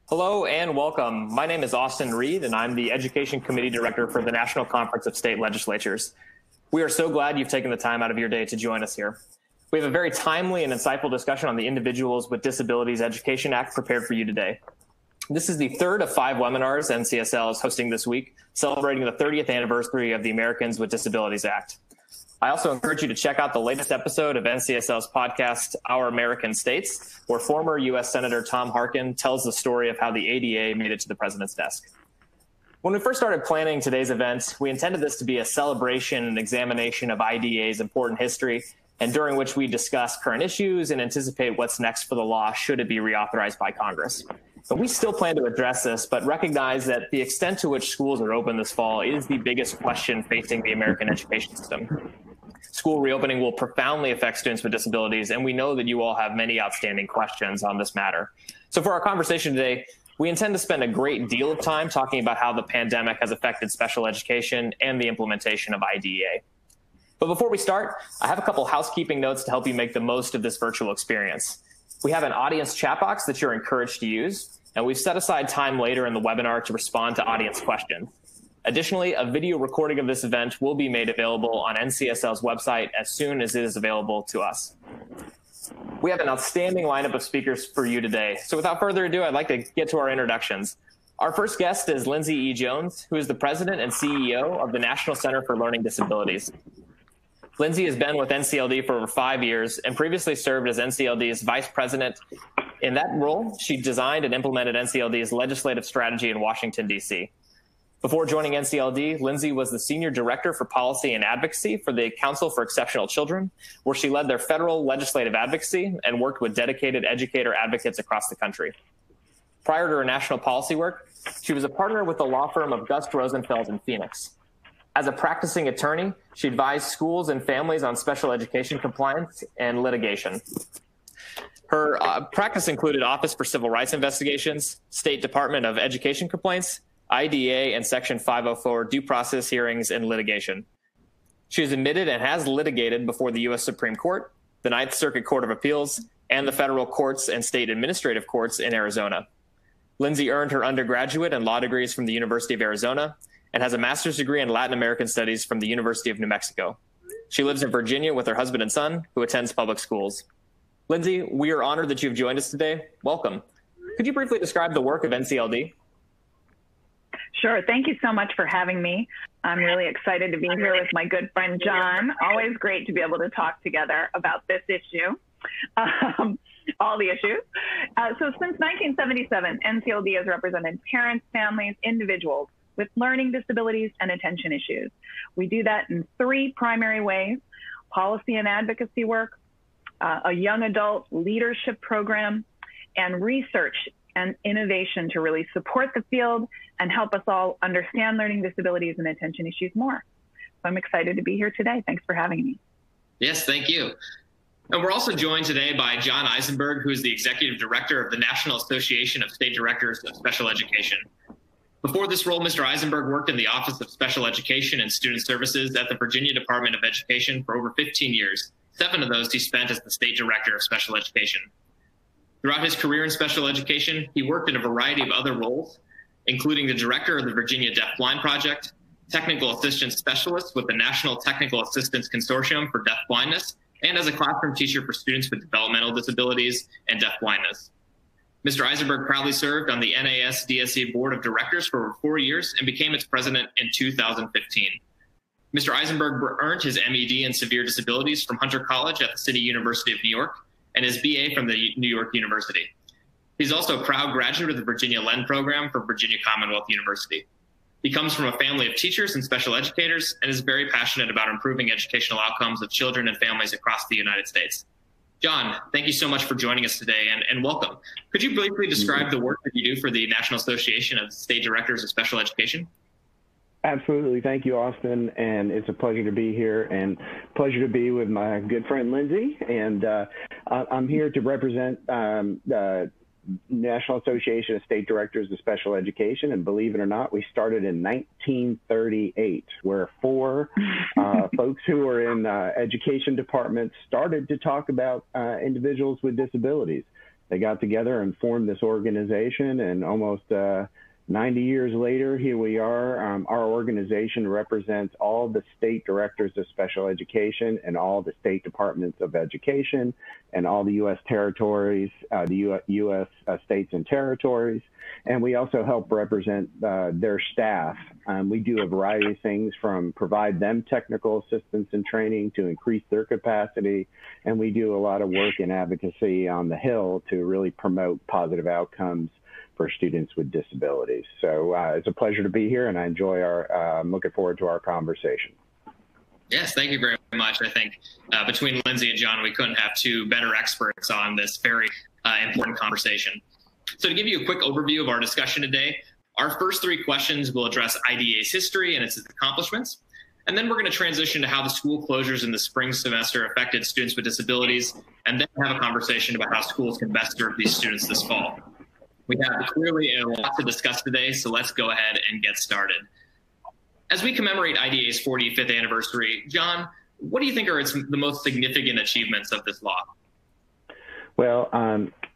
Hello and welcome. My name is Austin Reed, and I'm the Education Committee Director for the National Conference of State Legislatures. We are so glad you've taken the time out of your day to join us here. We have a very timely and insightful discussion on the Individuals with Disabilities Education Act prepared for you today. This is the third of 5 webinars NCSL is hosting this week, celebrating the 30th anniversary of the Americans with Disabilities Act. I also encourage you to check out the latest episode of NCSL's podcast, Our American States, where former U.S. Senator Tom Harkin tells the story of how the ADA made it to the president's desk. When we first started planning today's event, we intended this to be a celebration and examination of IDA's important history, and during which we discuss current issues and anticipate what's next for the law should it be reauthorized by Congress. But we still plan to address this, but recognize that the extent to which schools are open this fall is the biggest question facing the American education system. School reopening will profoundly affect students with disabilities, and we know that you all have many outstanding questions on this matter. So for our conversation today, we intend to spend a great deal of time talking about how the pandemic has affected special education and the implementation of IDEA. But before we start, I have a couple housekeeping notes to help you make the most of this virtual experience. We have an audience chat box that you're encouraged to use, and we've set aside time later in the webinar to respond to audience questions. Additionally, a video recording of this event will be made available on NCSL's website as soon as it is available to us. We have an outstanding lineup of speakers for you today. So without further ado, I'd like to get to our introductions. Our first guest is Lindsay E. Jones, who is the president and CEO of the National Center for Learning Disabilities. Lindsay has been with NCLD for over 5 years and previously served as NCLD's vice president. In that role, she designed and implemented NCLD's legislative strategy in Washington, D.C. Before joining NCLD, Lindsay was the Senior Director for Policy and Advocacy for the Council for Exceptional Children, where she led their federal legislative advocacy and worked with dedicated educator advocates across the country. Prior to her national policy work, she was a partner with the law firm of Gust Rosenfeld in Phoenix. As a practicing attorney, she advised schools and families on special education compliance and litigation. Her practice included Office for Civil Rights Investigations, State Department of Education complaints, IDA and Section 504 due process hearings and litigation. She is admitted and has litigated before the U.S. Supreme Court, the Ninth Circuit Court of Appeals, and the federal courts and state administrative courts in Arizona. Lindsay earned her undergraduate and law degrees from the University of Arizona and has a master's degree in Latin American studies from the University of New Mexico. She lives in Virginia with her husband and son, who attends public schools. Lindsay, we are honored that you've joined us today. Welcome. Could you briefly describe the work of NCLD? Sure. Thank you so much for having me. I'm really excited to be here with my good friend, John. Always great to be able to talk together about this issue, all the issues. So since 1977, NCLD has represented parents, families, individuals with learning disabilities and attention issues. We do that in 3 primary ways: policy and advocacy work, a young adult leadership program, and research and innovation to really support the field and help us all understand learning disabilities and attention issues more. So I'm excited to be here today. Thanks for having me. Yes, thank you. And we're also joined today by John Eisenberg, who is the Executive Director of the National Association of State Directors of Special Education. Before this role, Mr. Eisenberg worked in the Office of Special Education and Student Services at the Virginia Department of Education for over 15 years. 7 of those he spent as the State Director of Special Education. Throughout his career in special education, he worked in a variety of other roles, including the director of the Virginia Deaf-Blind Project, technical assistance specialist with the National Technical Assistance Consortium for Deaf Blindness, and as a classroom teacher for students with developmental disabilities and deaf blindness. Mr. Eisenberg proudly served on the NASDSE Board of Directors for over 4 years and became its president in 2015. Mr. Eisenberg earned his MED in severe disabilities from Hunter College at the City University of New York and his BA from the New York University. He's also a proud graduate of the Virginia LEND program from Virginia Commonwealth University. He comes from a family of teachers and special educators and is very passionate about improving educational outcomes of children and families across the United States. John, thank you so much for joining us today and welcome. Could you briefly describe the work that you do for the National Association of State Directors of Special Education? Absolutely. Thank you, Austin. And it's a pleasure to be here and pleasure to be with my good friend, Lindsay. And I'm here to represent the National Association of State Directors of Special Education. And believe it or not, we started in 1938, where 4 folks who were in education departments started to talk about individuals with disabilities. They got together and formed this organization, and almost 90 years later, here we are. Our organization represents all the state directors of special education and all the state departments of education and all the U.S. territories, the U.S. States and territories. And we also help represent their staff. We do a variety of things, from provide them technical assistance and training to increase their capacity. And we do a lot of work and advocacy on the Hill to really promote positive outcomes for students with disabilities. So it's a pleasure to be here, and I enjoy I'm looking forward to our conversation. Yes, thank you very much. I think between Lindsay and John, we couldn't have two better experts on this very important conversation. So to give you a quick overview of our discussion today, our first three questions will address IDEA's history and its accomplishments. And then we're going to transition to how the school closures in the spring semester affected students with disabilities, and then have a conversation about how schools can best serve these students this fall. We have clearly a lot to discuss today, so let's go ahead and get started. As we commemorate IDEA's 45th anniversary, John, what do you think are the most significant achievements of this law? Well,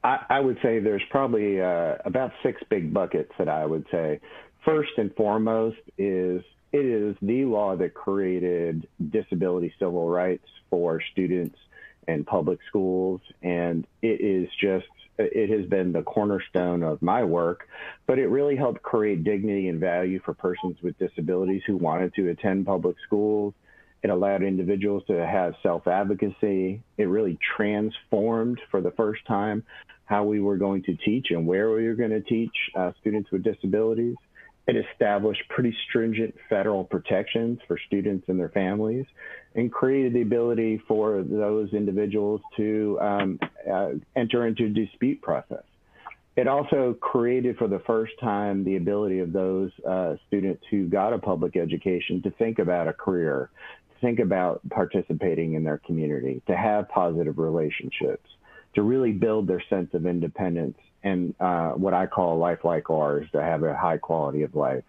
I would say there's probably about 6 big buckets that I would say. First and foremost it is the law that created disability civil rights for students in public schools, and it has been the cornerstone of my work, but it really helped create dignity and value for persons with disabilities who wanted to attend public schools. It allowed individuals to have self-advocacy. It really transformed for the first time how we were going to teach and where we were going to teach students with disabilities. It established pretty stringent federal protections for students and their families, and created the ability for those individuals to enter into a dispute process. It also created for the first time the ability of those students who got a public education to think about a career, to think about participating in their community, to have positive relationships, to really build their sense of independence and what I call a life like ours, to have a high quality of life.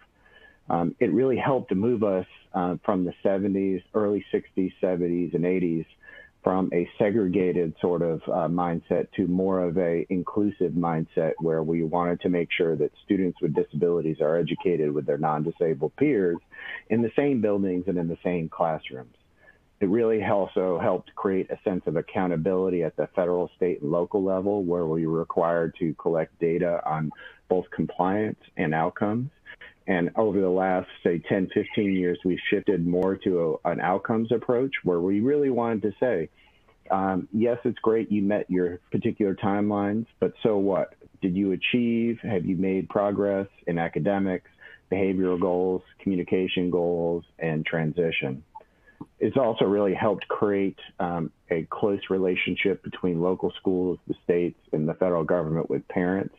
It really helped to move us from the 70s, early 60s, 70s, and 80s, from a segregated sort of mindset to more of a inclusive mindset, where we wanted to make sure that students with disabilities are educated with their non-disabled peers in the same buildings and in the same classrooms. It really also helped create a sense of accountability at the federal, state, and local level, where we were required to collect data on both compliance and outcomes. And over the last, say, 10, 15 years, we've shifted more to an outcomes approach, where we really wanted to say, yes, it's great you met your particular timelines, but so what? Did you achieve? Have you made progress in academics, behavioral goals, communication goals, and transition? It's also really helped create a close relationship between local schools, the states, and the federal government with parents.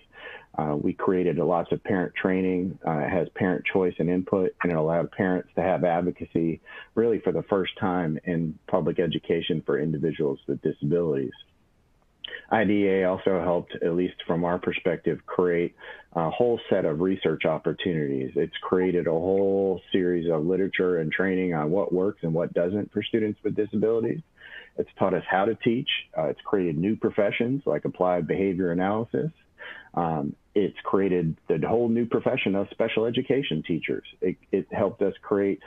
We created lots of parent training. It has parent choice and input, and it allowed parents to have advocacy really for the first time in public education for individuals with disabilities. IDEA also helped, at least from our perspective, create a whole set of research opportunities. It's created a whole series of literature and training on what works and what doesn't for students with disabilities. It's taught us how to teach. It's created new professions like applied behavior analysis. It's created the whole new profession of special education teachers. It helped us create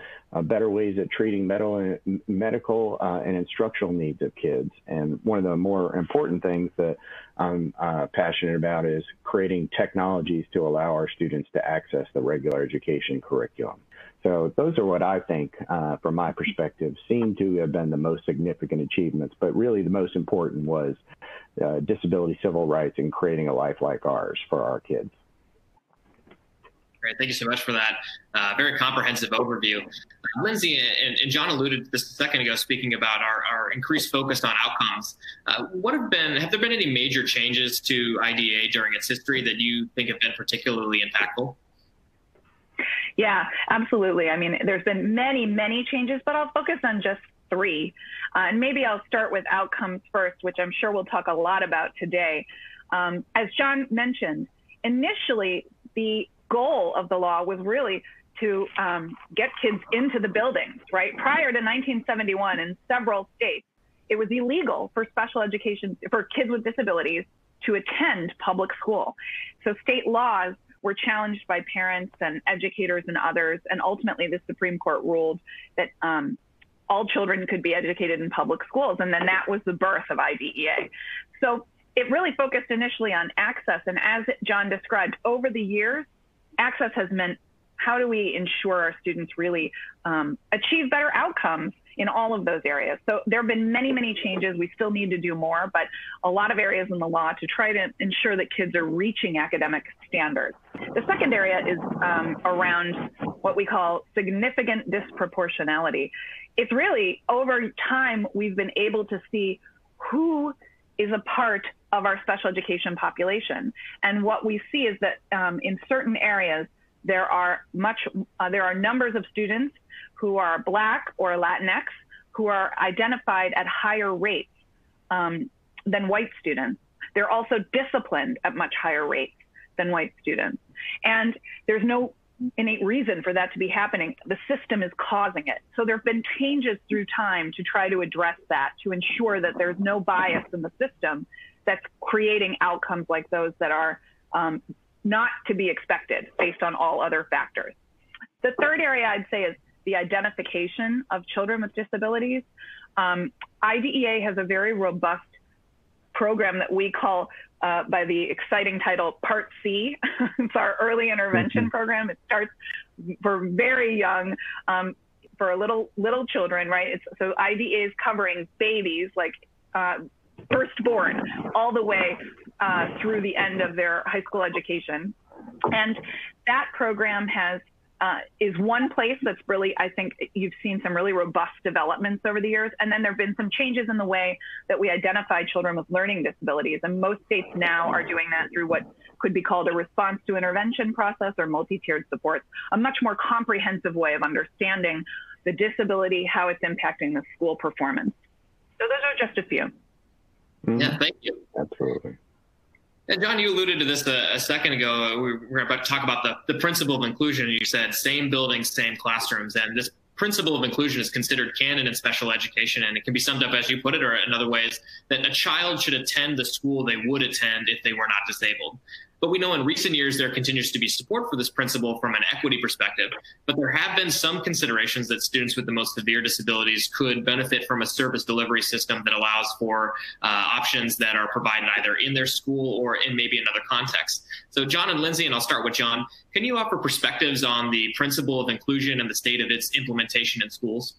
better ways at treating medical and instructional needs of kids. And one of the more important things that I'm passionate about is creating technologies to allow our students to access the regular education curriculum. So those are what I think, from my perspective, seem to have been the most significant achievements. But really the most important was disability civil rights and creating a life like ours for our kids. Great. Thank you so much for that very comprehensive overview. Lindsay and John alluded to this a second ago, speaking about our increased focus on outcomes. Have there been any major changes to IDEA during its history that you think have been particularly impactful? Yeah, absolutely. I mean, there's been many, many changes, but I'll focus on just 3. And maybe I'll start with outcomes first, which I'm sure we'll talk a lot about today. As John mentioned, initially, the goal of the law was really to get kids into the buildings, right? Prior to 1971, in several states, it was illegal for special education, for kids with disabilities to attend public school. So state laws were challenged by parents and educators and others, and ultimately the Supreme Court ruled that all children could be educated in public schools, and then that was the birth of IDEA. So it really focused initially on access, and as John described, over the years, access has meant how do we ensure our students really achieve better outcomes in all of those areas. So there have been many, many changes. We still need to do more, but a lot of areas in the law to try to ensure that kids are reaching academic standards. The second area is around what we call significant disproportionality. It's really, over time, we've been able to see who is a part of our special education population. And what we see is that in certain areas, there are numbers of students who are Black or Latinx who are identified at higher rates than white students. They're also disciplined at much higher rates than white students. And there's no innate reason for that to be happening. The system is causing it. So there have been changes through time to try to address that, to ensure that there's no bias in the system that's creating outcomes like those that are not to be expected based on all other factors. The third area I'd say is the identification of children with disabilities. IDEA has a very robust program that we call by the exciting title Part C. It's our early intervention program. It starts for very young, for little children, right? So IDEA is covering babies, like firstborn, all the way through the end of their high school education. And that program is one place that's really, I think you've seen some really robust developments over the years. And then there have been some changes in the way that we identify children with learning disabilities. And most states now are doing that through what could be called a response to intervention process or multi-tiered supports, a much more comprehensive way of understanding the disability, how it's impacting the school performance. So those are just a few. Yeah, thank you. Absolutely. And John, you alluded to this a second ago. We were about to talk about the principle of inclusion. You said same buildings, same classrooms. And this principle of inclusion is considered canon in special education. And it can be summed up, as you put it, or in other ways, that a child should attend the school they would attend if they were not disabled. But we know in recent years there continues to be support for this principle from an equity perspective. But there have been some considerations that students with the most severe disabilities could benefit from a service delivery system that allows for options that are provided either in their school or in maybe another context. So John and Lindsay, and I'll start with John, can you offer perspectives on the principle of inclusion and the state of its implementation in schools?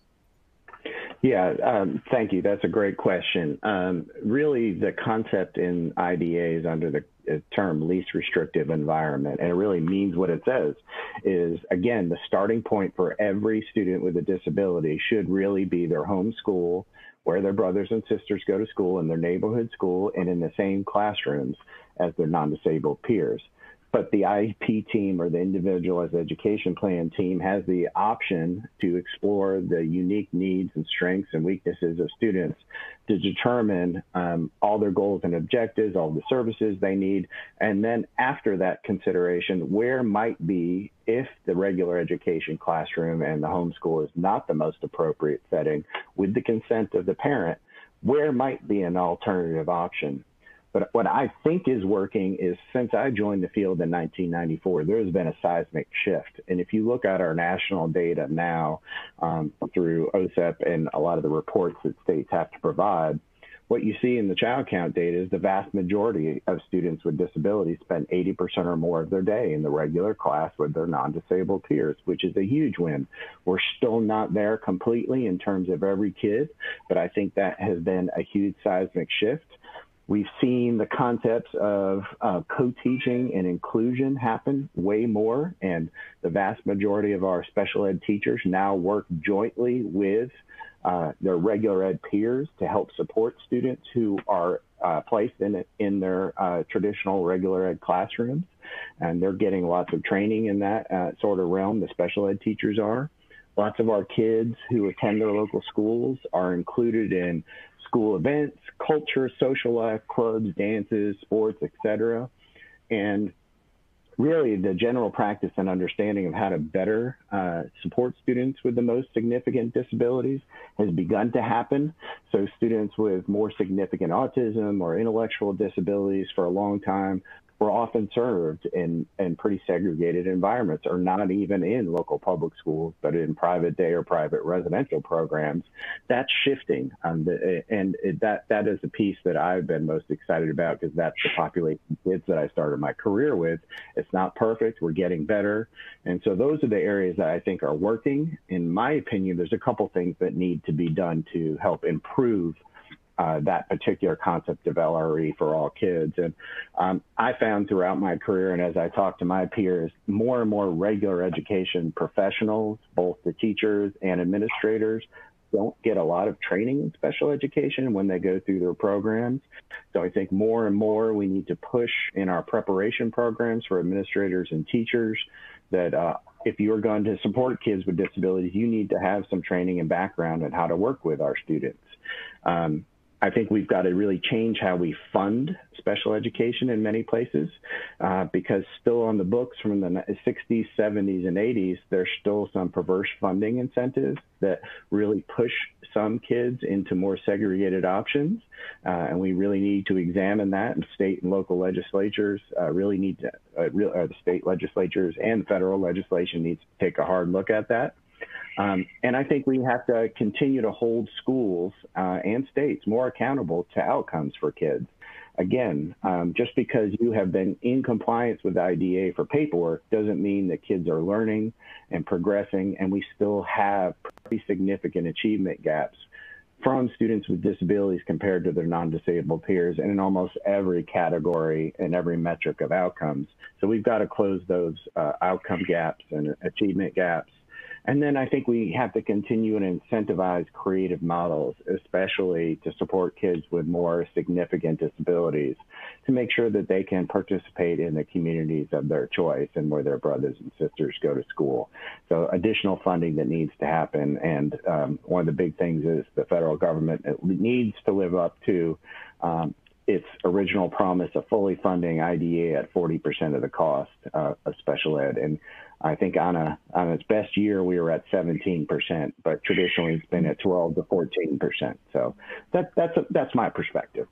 Yeah, thank you. That's a great question. Really, the concept in IDA is under the term least restrictive environment, and it really means what it says is, again, the starting point for every student with a disability should really be their home school, where their brothers and sisters go to school, in their neighborhood school, and in the same classrooms as their non-disabled peers. But the IEP team, or the individualized education plan team, has the option to explore the unique needs and strengths and weaknesses of students to determine all their goals and objectives, all the services they need. And then after that consideration, where might be, if the regular education classroom and the homeschool is not the most appropriate setting, with the consent of the parent, where might be an alternative option. But what I think is working is, since I joined the field in 1994, there has been a seismic shift. And if you look at our national data now through OSEP and a lot of the reports that states have to provide, what you see in the child count data is the vast majority of students with disabilities spend 80% or more of their day in the regular class with their non-disabled peers, which is a huge win. We're still not there completely in terms of every kid, but I think that has been a huge seismic shift. We've seen the concepts of co-teaching and inclusion happen way more, and the vast majority of our special ed teachers now work jointly with their regular ed peers to help support students who are placed in their traditional regular ed classrooms, and they're getting lots of training in that sort of realm. The special ed teachers are. Lots of our kids who attend their local schools are included in school events, culture, social life, clubs, dances, sports, etc. And really the general practice and understanding of how to better support students with the most significant disabilities has begun to happen. So students with more significant autism or intellectual disabilities for a long time were often served in pretty segregated environments, or not even in local public schools, but in private day or private residential programs. That's shifting, that is the piece that I've been most excited about, because that's the population of kids that I started my career with. It's not perfect, we're getting better. And so those are the areas that I think are working. In my opinion, there's a couple things that need to be done to help improve that particular concept of LRE for all kids. And I found throughout my career, and as I talk to my peers, more and more regular education professionals, both the teachers and administrators, don't get a lot of training in special education when they go through their programs. So I think more and more we need to push in our preparation programs for administrators and teachers that if you're going to support kids with disabilities, you need to have some training and background on how to work with our students. I think we've got to really change how we fund special education in many places, because still on the books from the 60s, 70s, and 80s, there's still some perverse funding incentives that really push some kids into more segregated options. And we really need to examine that, and state and local legislatures really need to, the state legislatures and federal legislation needs to take a hard look at that. And I think we have to continue to hold schools and states more accountable to outcomes for kids. Again, just because you have been in compliance with the IDA for paperwork doesn't mean that kids are learning and progressing, and we still have pretty significant achievement gaps from students with disabilities compared to their non-disabled peers, and in almost every category and every metric of outcomes. So we've got to close those outcome gaps and achievement gaps. And then I think we have to continue and incentivize creative models, especially to support kids with more significant disabilities, to make sure that they can participate in the communities of their choice and where their brothers and sisters go to school. So additional funding that needs to happen. And one of the big things is the federal government needs to live up to its original promise of fully funding IDA at 40% of the cost of special ed. And I think on its best year, we were at 17%, but traditionally it's been at 12 to 14%. So that's my perspective.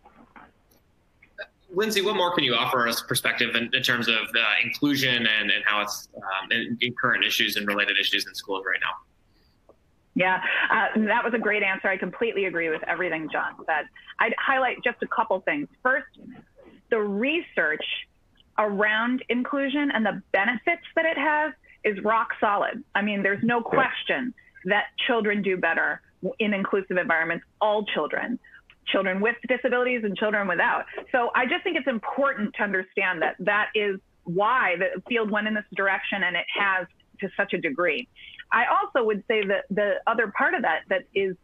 Lindsay, what more can you offer us perspective in terms of inclusion and how it's in current issues and related issues in schools right now? Yeah, that was a great answer. I completely agree with everything John said. I'd highlight just a couple things. First, the research around inclusion and the benefits that it has is rock solid. I mean, there's no question that children do better in inclusive environments, all children with disabilities and children without. So I just think it's important to understand that that is why the field went in this direction, and it has to such a degree. I also would say that the other part of that is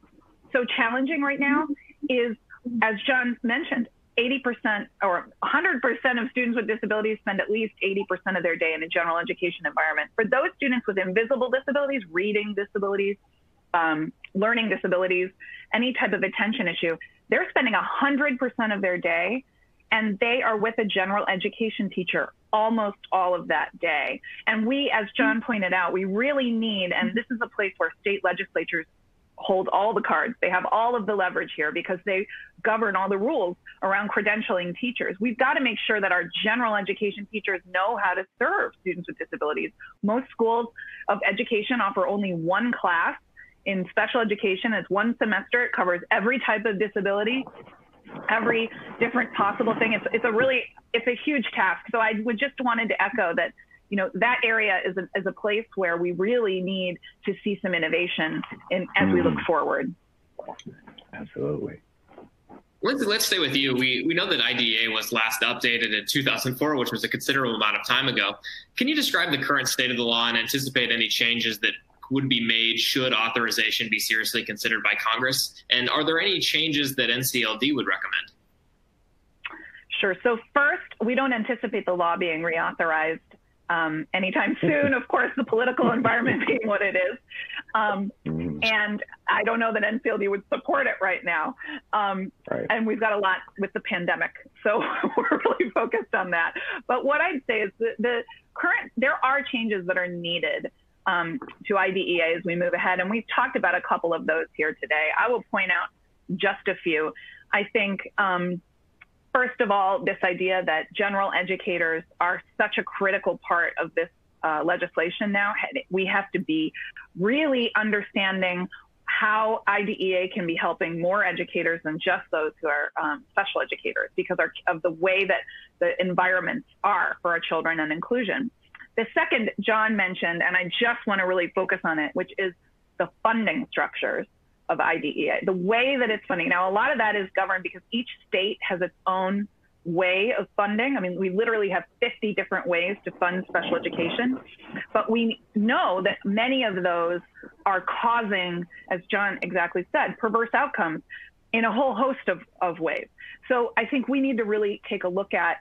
so challenging right now is, as John mentioned, 80% or 100% of students with disabilities spend at least 80% of their day in a general education environment. For those students with invisible disabilities, reading disabilities, learning disabilities, any type of attention issue, they're spending 100% of their day, and they are with a general education teacher almost all of that day. And we, as John pointed out, we really need, and this is a place where state legislatures hold all the cards. They have all of the leverage here because they govern all the rules around credentialing teachers. We've got to make sure that our general education teachers know how to serve students with disabilities. Most schools of education offer only one class. In special education, it's one semester. It covers every type of disability, every different possible thing. It's a huge task. So I would just wanted to echo that, you know, that area is a place where we really need to see some innovation as we look forward. Absolutely. Lindsay, let's stay with you. We know that IDEA was last updated in 2004, which was a considerable amount of time ago. Can you describe the current state of the law and anticipate any changes that would be made should authorization be seriously considered by Congress? And are there any changes that NCLD would recommend? Sure. So first, we don't anticipate the law being reauthorized anytime soon, of course, the political environment being what it is. And I don't know that NCLD would support it right now. Right. And we've got a lot with the pandemic. So we're really focused on that. But what I'd say is that there are changes that are needed to IDEA as we move ahead. And we've talked about a couple of those here today. I will point out just a few. I think, first of all, this idea that general educators are such a critical part of this legislation now. We have to be really understanding how IDEA can be helping more educators than just those who are special educators because of the way that the environments are for our children and inclusion. The second John mentioned, and I just want to really focus on it, which is the funding structures of IDEA, the way that it's funding. Now, a lot of that is governed because each state has its own way of funding. I mean, we literally have 50 different ways to fund special education, but we know that many of those are causing, as John exactly said, perverse outcomes in a whole host of ways. So I think we need to really take a look at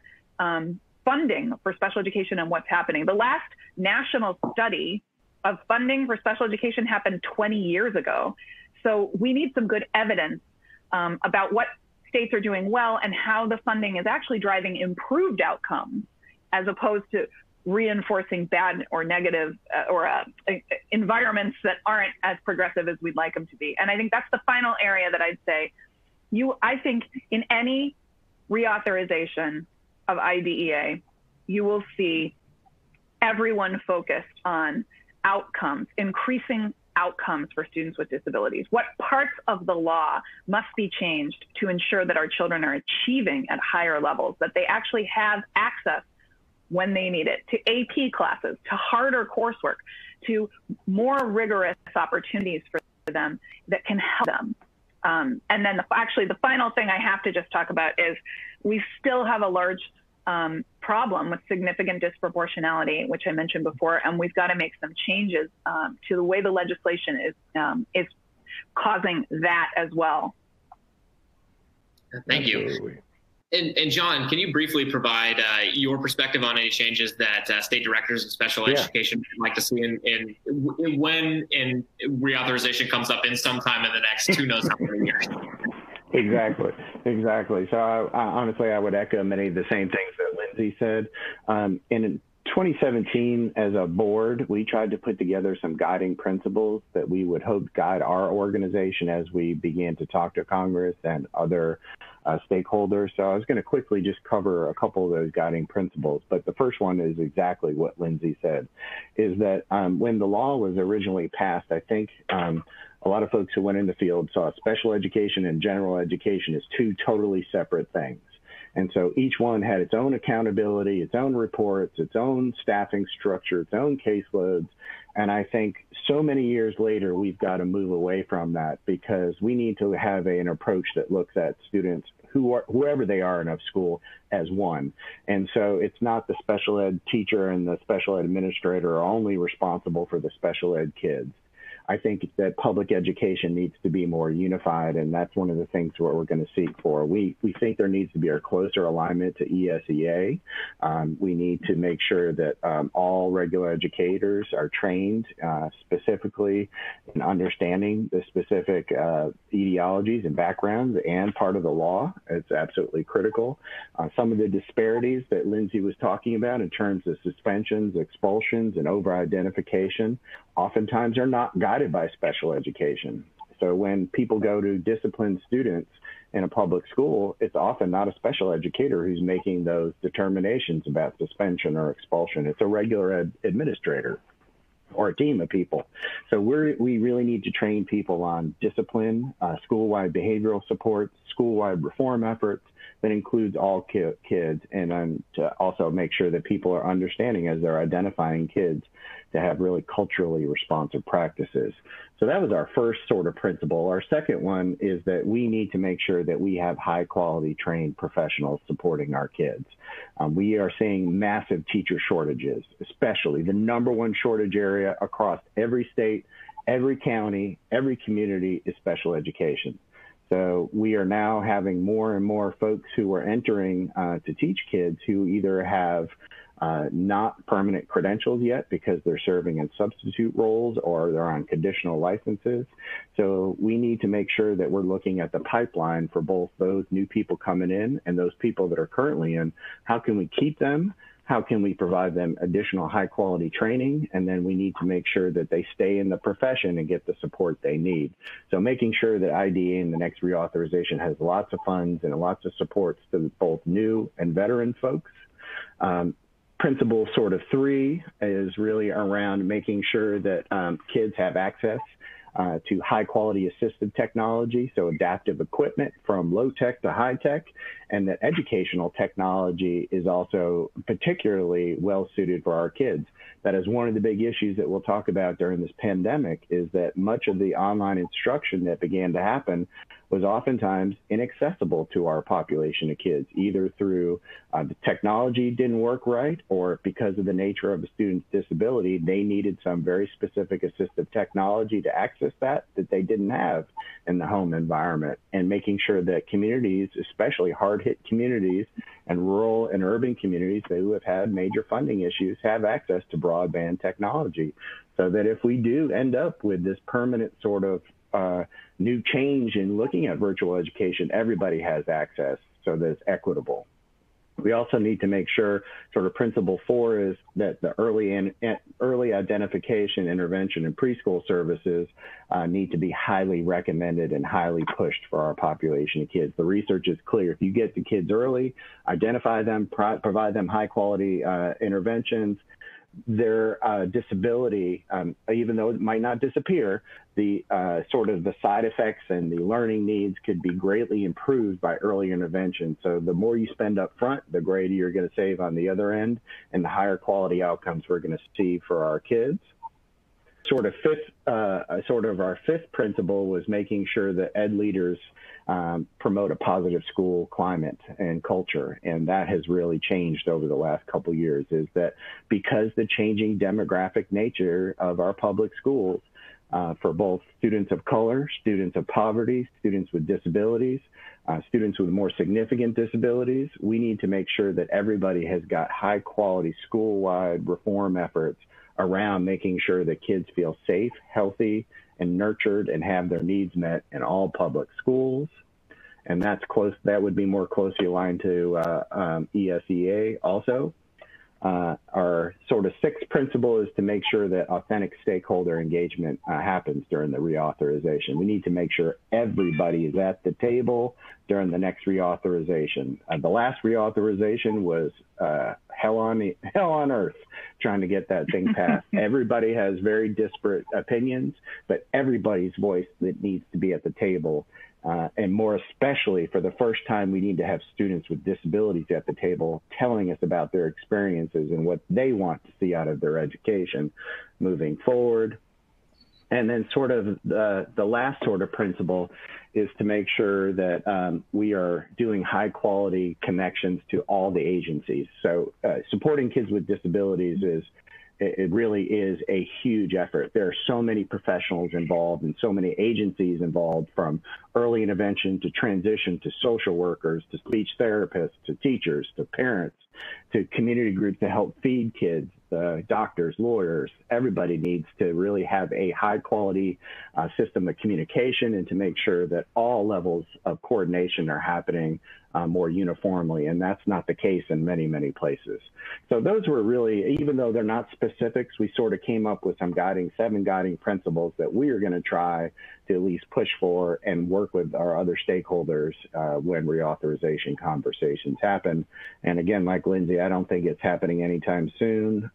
funding for special education and what's happening. The last national study of funding for special education happened 20 years ago. So we need some good evidence about what states are doing well and how the funding is actually driving improved outcomes as opposed to reinforcing bad or negative environments that aren't as progressive as we'd like them to be. And I think that's the final area that I'd say. I think in any reauthorization of IDEA, you will see everyone focused on outcomes, increasing outcomes for students with disabilities. What parts of the law must be changed to ensure that our children are achieving at higher levels, that they actually have access when they need it to AP classes, to harder coursework, to more rigorous opportunities for them that can help them. And then actually the final thing I have to just talk about is we still have a large problem with significant disproportionality, which I mentioned before, and we've got to make some changes to the way the legislation is causing that as well. Thank you. And John, can you briefly provide your perspective on any changes that state directors of special education would like to see in when reauthorization comes up in sometime in the next who knows how many years? Exactly. So honestly, I would echo many of the same things that Lindsay said. In 2017, as a board, we tried to put together some guiding principles that we would hope guide our organization as we began to talk to Congress and other stakeholders. So I was going to quickly just cover a couple of those guiding principles. But the first one is exactly what Lindsay said, is that when the law was originally passed, I think a lot of folks who went in the field saw special education and general education as two totally separate things. And so each one had its own accountability, its own reports, its own staffing structure, its own caseloads. And I think so many years later, we've got to move away from that because we need to have an approach that looks at students, whoever they are in a school, as one. And so it's not the special ed teacher and the special ed administrator are only responsible for the special ed kids. I think that public education needs to be more unified, and that's one of the things what we're going to seek for. We think there needs to be a closer alignment to ESEA. We need to make sure that all regular educators are trained specifically in understanding the specific etiologies and backgrounds and part of the law. It's absolutely critical. Some of the disparities that Lindsay was talking about in terms of suspensions, expulsions, and over-identification oftentimes are not guided by special education. So when people go to discipline students in a public school, it's often not a special educator who's making those determinations about suspension or expulsion. It's a regular ed administrator or a team of people. So we really need to train people on discipline, school-wide behavioral support, school-wide reform efforts that includes all kids, and to also make sure that people are understanding as they're identifying kids to have really culturally responsive practices. So that was our first sort of principle. Our second one is that we need to make sure that we have high quality trained professionals supporting our kids. We are seeing massive teacher shortages, especially the #1 shortage area across every state, every county, every community is special education. So we are now having more and more folks who are entering to teach kids who either have not permanent credentials yet because they're serving in substitute roles or they're on conditional licenses. So we need to make sure that we're looking at the pipeline for both those new people coming in and those people that are currently in. How can we keep them? how can we provide them additional high quality training? And then we need to make sure that they stay in the profession and get the support they need. So making sure that IDA in the next reauthorization has lots of funds and lots of supports to both new and veteran folks. Principle sort of 3 is really around making sure that kids have access to high quality assistive technology, so adaptive equipment from low tech to high tech, and that educational technology is also particularly well suited for our kids. That is one of the big issues that we'll talk about during this pandemic, is that much of the online instruction that began to happen was oftentimes inaccessible to our population of kids, either through the technology didn't work right, or because of the nature of the student's disability, they needed some very specific assistive technology to access that they didn't have in the home environment. And making sure that communities, especially hard-hit communities and rural and urban communities who have had major funding issues, have access to broadband technology, so that if we do end up with this permanent sort of new change in looking at virtual education, everybody has access so that it's equitable. We also need to make sure, sort of principle 4 is that the early identification, intervention, and preschool services need to be highly recommended and highly pushed for our population of kids. The research is clear. If you get the kids early, identify them, provide them high quality interventions, their disability, even though it might not disappear, the sort of the side effects and the learning needs could be greatly improved by early intervention. So the more you spend up front, the greater you're going to save on the other end, and the higher quality outcomes we're going to see for our kids. Our fifth principle was making sure that ed leaders promote a positive school climate and culture. And that has really changed over the last couple of years, is that because the changing demographic nature of our public schools, for both students of color, students of poverty, students with disabilities, students with more significant disabilities, we need to make sure that everybody has got high quality school-wide reform efforts around making sure that kids feel safe, healthy, and nurtured and have their needs met in all public schools. And that would be more closely aligned to ESEA also. Our sort of sixth principle is to make sure that authentic stakeholder engagement happens during the reauthorization. We need to make sure everybody is at the table during the next reauthorization. The last reauthorization was hell on earth trying to get that thing passed. Everybody has very disparate opinions, but everybody's voice that needs to be at the table. And more especially, for the first time, we need to have students with disabilities at the table telling us about their experiences and what they want to see out of their education moving forward. And then sort of the last sort of principle is to make sure that we are doing high quality connections to all the agencies. So supporting kids with disabilities it really is a huge effort. There are so many professionals involved and so many agencies involved, from early intervention to transition to social workers to speech therapists to teachers to parents to community groups to help feed kids, doctors, lawyers. Everybody needs to really have a high quality system of communication, and to make sure that all levels of coordination are happening more uniformly, and that's not the case in many, many places. So those were really, even though they're not specifics, we sort of came up with some seven guiding principles that we are going to try to at least push for and work with our other stakeholders when reauthorization conversations happen. And again, like Lindsay, I don't think it's happening anytime soon,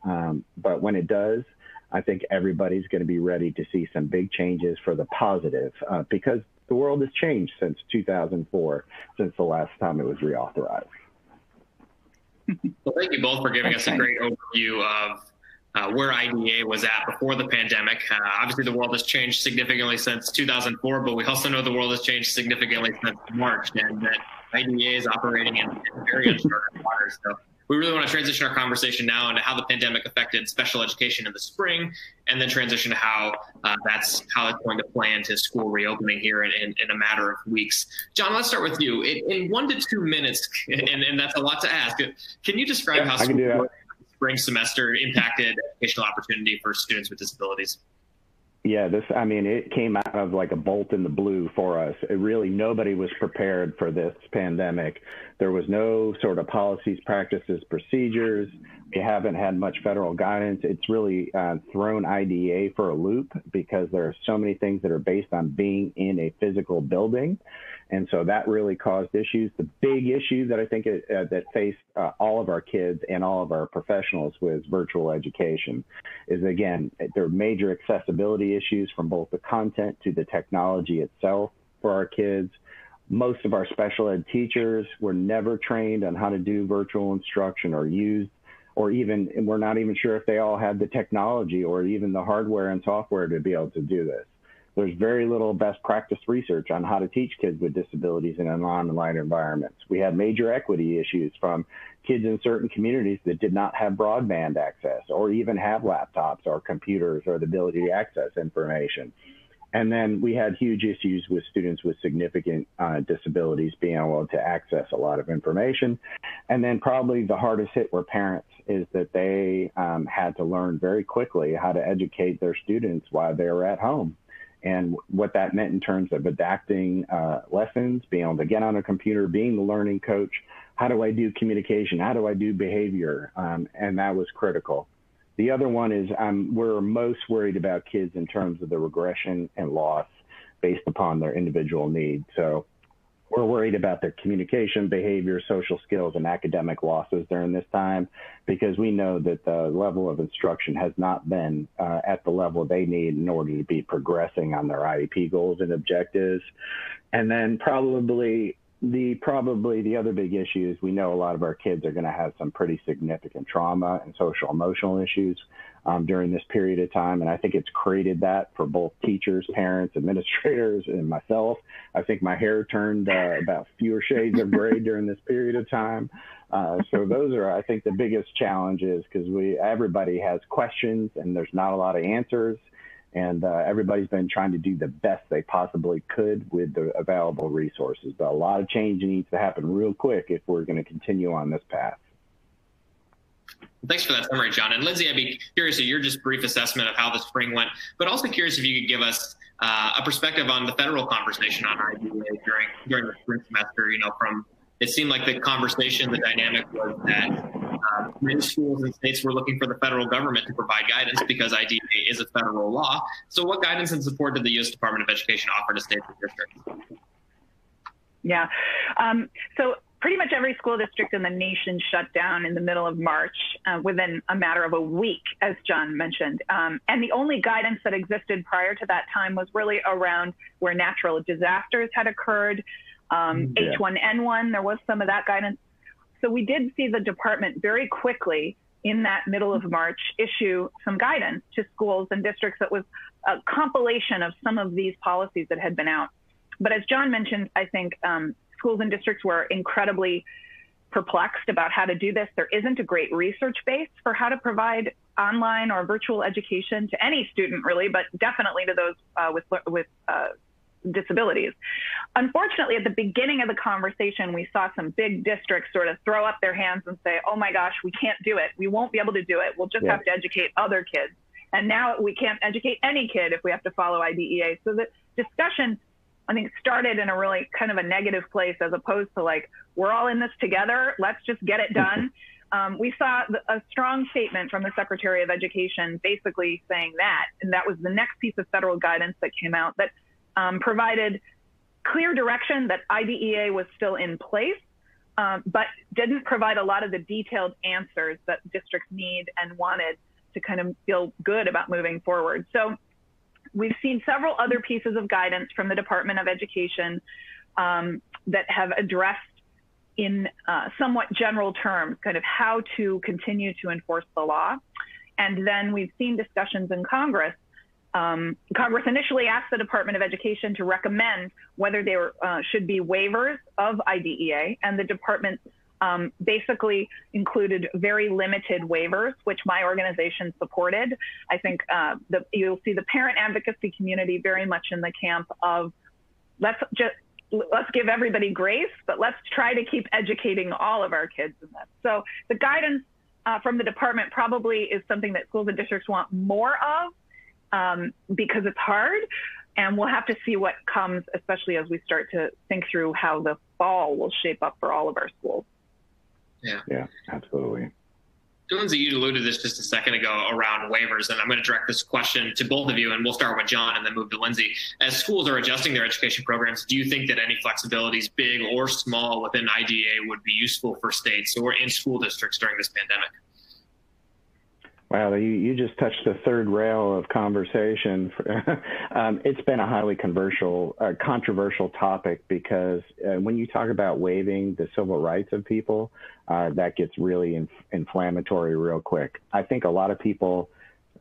but when it does, I think everybody's going to be ready to see some big changes for the positive, because the world has changed since 2004, since the last time it was reauthorized. Well, thank you both for giving us a great overview of where IDA was at before the pandemic. Obviously, the world has changed significantly since 2004, but we also know the world has changed significantly since March, and that IDA is operating in very uncharted waters. So we really want to transition our conversation now into how the pandemic affected special education in the spring, and then transition to how it's going to play into school reopening here in a matter of weeks. John, let's start with you. In 1 to 2 minutes, and that's a lot to ask, can you describe how school spring semester impacted educational opportunity for students with disabilities? Yeah, it came out of like a bolt in the blue for us. Nobody was prepared for this pandemic. There was no sort of policies, practices, procedures. We haven't had much federal guidance. It's really thrown IDEA for a loop because there are so many things that are based on being in a physical building. And so that really caused issues. The big issue that I think that faced all of our kids and all of our professionals with virtual education is, again, there are major accessibility issues from both the content to the technology itself for our kids. Most of our special ed teachers were never trained on how to do virtual instruction or use, or even, and we're not even sure if they all had the technology or even the hardware and software to be able to do this. There's very little best practice research on how to teach kids with disabilities in an online environments. We had major equity issues from kids in certain communities that did not have broadband access or even have laptops or computers or the ability to access information. And then we had huge issues with students with significant disabilities being able to access a lot of information. And then probably the hardest hit were parents, is that they had to learn very quickly how to educate their students while they were at home. And what that meant in terms of adapting lessons, being able to get on a computer, being the learning coach. How do I do communication? How do I do behavior? And that was critical. The other one is we're most worried about kids in terms of the regression and loss based upon their individual needs. So we're worried about their communication, behavior, social skills, and academic losses during this time, because we know that the level of instruction has not been at the level they need in order to be progressing on their IEP goals and objectives. And then probably the other big issue is we know a lot of our kids are going to have some pretty significant trauma and social emotional issues during this period of time. And I think it's created that for both teachers, parents, administrators, and myself. I think my hair turned about fewer shades of gray during this period of time. So those are, I think, the biggest challenges, because everybody has questions and there's not a lot of answers. And everybody's been trying to do the best they possibly could with the available resources. But a lot of change needs to happen real quick if we're going to continue on this path. Thanks for that summary, John. And Lindsay, I'd be curious of your just brief assessment of how the spring went, but also curious if you could give us a perspective on the federal conversation on IDEA during the spring semester. You know, from it seemed like the conversation, the dynamic was that many schools and states were looking for the federal government to provide guidance because IDEA is a federal law. So what guidance and support did the U.S. Department of Education offer to states and districts? Yeah. So pretty much every school district in the nation shut down in the middle of March within a matter of a week, as John mentioned. And the only guidance that existed prior to that time was really around where natural disasters had occurred. H1N1, there was some of that guidance. So we did see the department very quickly in that middle of March issue some guidance to schools and districts that was a compilation of some of these policies that had been out. But as John mentioned, I think schools and districts were incredibly perplexed about how to do this. There isn't a great research base for how to provide online or virtual education to any student, really, but definitely to those with disabilities. Unfortunately, at the beginning of the conversation, we saw some big districts sort of throw up their hands and say, oh my gosh, we can't do it. We won't be able to do it. We'll just have to educate other kids. And now we can't educate any kid if we have to follow IDEA. So the discussion, I think, started in a really kind of a negative place, as opposed to like, we're all in this together, let's just get it done. We saw a strong statement from the Secretary of Education basically saying that, and that was the next piece of federal guidance that came out that provided clear direction that IDEA was still in place, but didn't provide a lot of the detailed answers that districts need and wanted to kind of feel good about moving forward. So we've seen several other pieces of guidance from the Department of Education that have addressed in somewhat general terms kind of how to continue to enforce the law. And then we've seen discussions in Congress. Congress initially asked the Department of Education to recommend whether there should be waivers of IDEA, and the department basically included very limited waivers, which my organization supported. I think you'll see the parent advocacy community very much in the camp of let's give everybody grace, but let's try to keep educating all of our kids in this. So the guidance from the department probably is something that schools and districts want more of, because it's hard, and we'll have to see what comes, especially as we start to think through how the fall will shape up for all of our schools. Yeah, absolutely. Lindsay, you alluded to this just a second ago around waivers, and I'm going to direct this question to both of you, and we'll start with John and then move to Lindsay. As schools are adjusting their education programs, do you think that any flexibilities, big or small, within IDEA would be useful for states or in school districts during this pandemic? Wow, you just touched the third rail of conversation. It's been a highly controversial topic because when you talk about waiving the civil rights of people, that gets really inflammatory real quick. I think a lot of people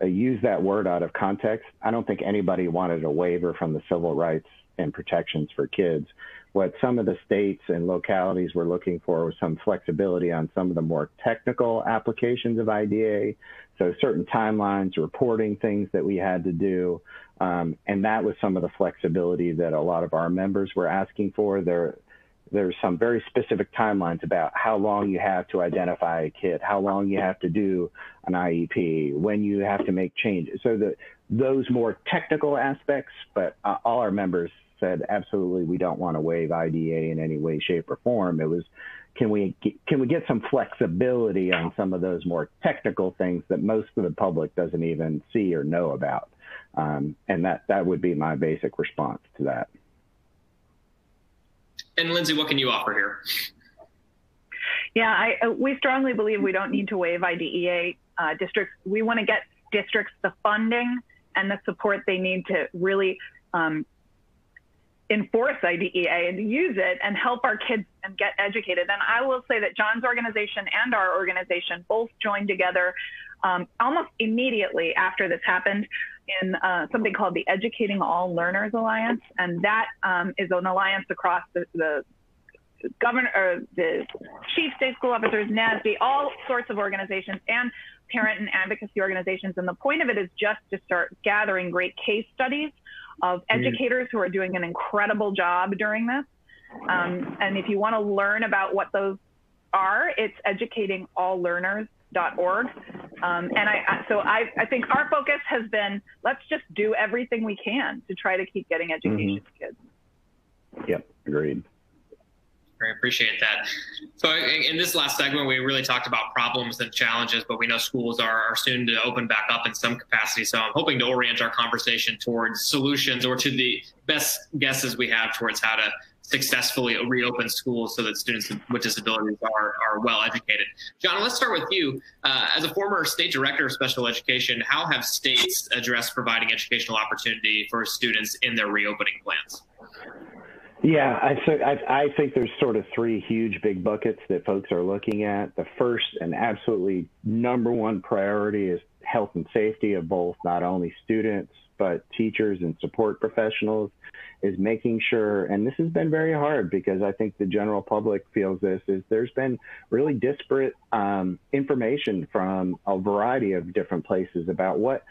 use that word out of context. I don't think anybody wanted a waiver from the civil rights and protections for kids. What some of the states and localities were looking for was some flexibility on some of the more technical applications of IDEA. So certain timelines, reporting things that we had to do. And that was some of the flexibility that a lot of our members were asking for. There's some very specific timelines about how long you have to identify a kid, how long you have to do an IEP, when you have to make changes. So those more technical aspects, but all our members said, absolutely, we don't want to waive IDEA in any way, shape, or form. It was, can we get some flexibility on some of those more technical things that most of the public doesn't even see or know about? And that would be my basic response to that. And Lindsay, what can you offer here? Yeah, we strongly believe we don't need to waive IDEA. Districts, we want to get districts the funding and the support they need to really enforce IDEA and use it and help our kids and get educated. And I will say that John's organization and our organization both joined together almost immediately after this happened in something called the Educating All Learners Alliance. And that is an alliance across the governor, or the chief state school officers, NASB, all sorts of organizations, and parent and advocacy organizations. And the point of it is just to start gathering great case studies of educators who are doing an incredible job during this. And if you want to learn about what those are, it's educatingalllearners.org. So I think our focus has been, let's just do everything we can to try to keep getting education to kids. Yep, agreed. I appreciate that. So in this last segment, we really talked about problems and challenges, but we know schools are soon to open back up in some capacity. So I'm hoping to orient our conversation towards solutions, or to the best guesses we have towards how to successfully reopen schools so that students with disabilities are well educated. John, let's start with you. As a former state director of special education, how have states addressed providing educational opportunity for students in their reopening plans? Yeah, I think there's sort of three huge big buckets that folks are looking at. The first and absolutely number one priority is health and safety of both not only students, but teachers and support professionals, is making sure, and this has been very hard because I think the general public feels this, is there's been really disparate information from a variety of different places about what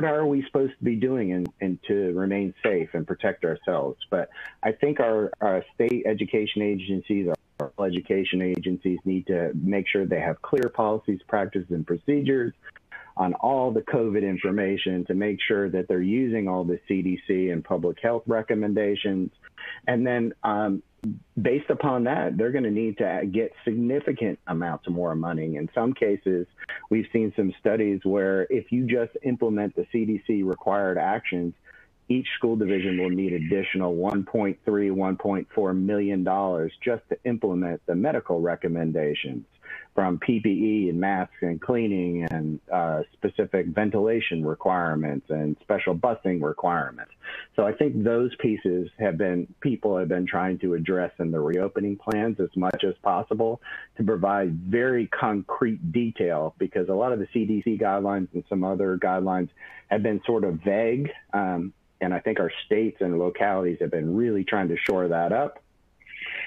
are we supposed to be doing and to remain safe and protect ourselves. But I think our state education agencies, our education agencies need to make sure they have clear policies, practices, and procedures on all the COVID information to make sure that they're using all the CDC and public health recommendations. And then based upon that, they're going to need to get significant amounts of more money. In some cases, we've seen some studies where if you just implement the CDC required actions, each school division will need additional $1.3, $1.4 million just to implement the medical recommendations, from PPE and masks and cleaning and specific ventilation requirements and special busing requirements. So I think those pieces people have been trying to address in the reopening plans as much as possible to provide very concrete detail, because a lot of the CDC guidelines and some other guidelines have been sort of vague. And I think our states and localities have been really trying to shore that up.